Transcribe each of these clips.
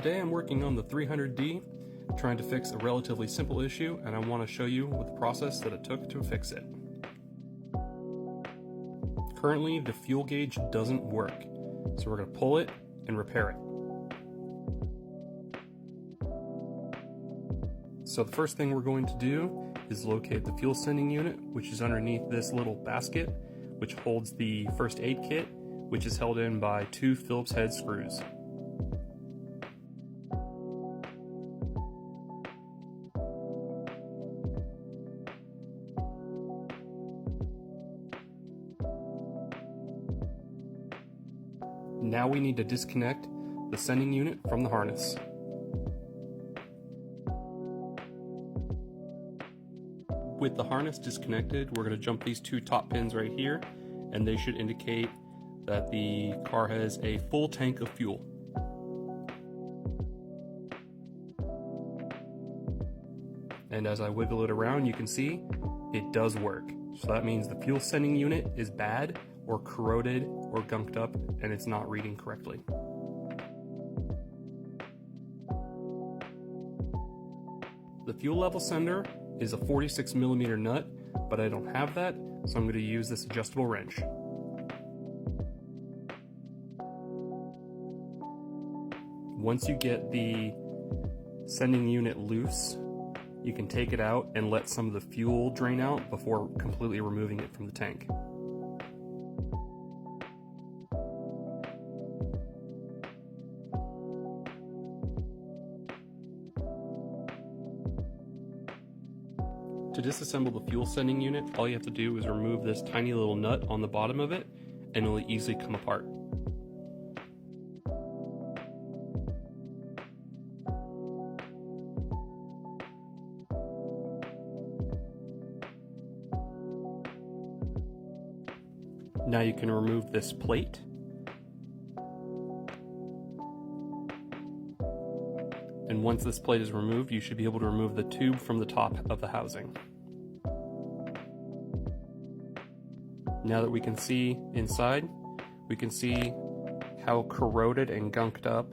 Today I'm working on the 300D, trying to fix a relatively simple issue, and I want to show you the process that it took to fix it. Currently, the fuel gauge doesn't work, so we're going to pull it and repair it. So the first thing we're going to do is locate the fuel sending unit, which is underneath this little basket, which holds the first aid kit, which is held in by 2 Phillips head screws. Now we need to disconnect the sending unit from the harness. With the harness disconnected, we're going to jump these 2 top pins right here, and they should indicate that the car has a full tank of fuel. And as I wiggle it around, you can see it does work. So that means the fuel sending unit is bad or corroded or gunked up and it's not reading correctly. The fuel level sender is a 46mm nut, but I don't have that, so I'm going to use this adjustable wrench. Once you get the sending unit loose, you can take it out and let some of the fuel drain out before completely removing it from the tank. To disassemble the fuel sending unit, all you have to do is remove this tiny little nut on the bottom of it, and it'll easily come apart. Now you can remove this plate. And once this plate is removed, you should be able to remove the tube from the top of the housing. Now that we can see inside, we can see how corroded and gunked up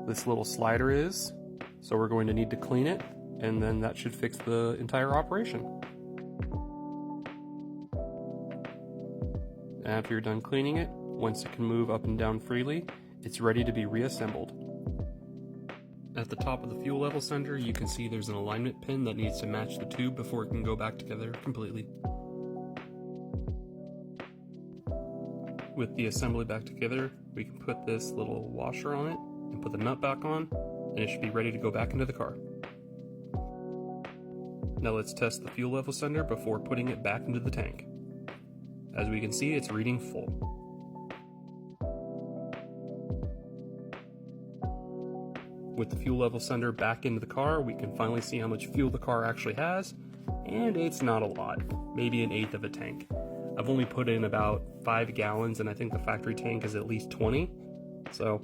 this little slider is. So we're going to need to clean it, and then that should fix the entire operation. After you're done cleaning it, once it can move up and down freely, it's ready to be reassembled. At the top of the fuel level sender, you can see there's an alignment pin that needs to match the tube before it can go back together completely. With the assembly back together, we can put this little washer on it and put the nut back on, and it should be ready to go back into the car. Now let's test the fuel level sender before putting it back into the tank. As we can see, it's reading full. With the fuel level sender back into the car, we can finally see how much fuel the car actually has, and it's not a lot, maybe 1/8 of a tank. I've only put in about 5 gallons, and I think the factory tank is at least 20, so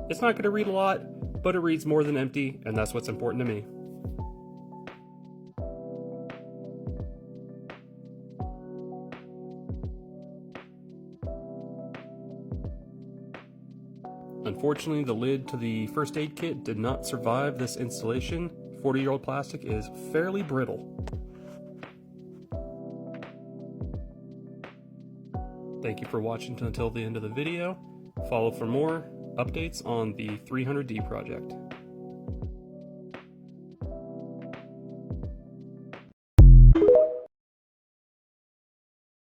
it's not going to read a lot, but it reads more than empty, and that's what's important to me. Unfortunately, the lid to the first aid kit did not survive this installation. 40-year-old plastic is fairly brittle. Thank you for watching until the end of the video. Follow for more updates on the 300D project.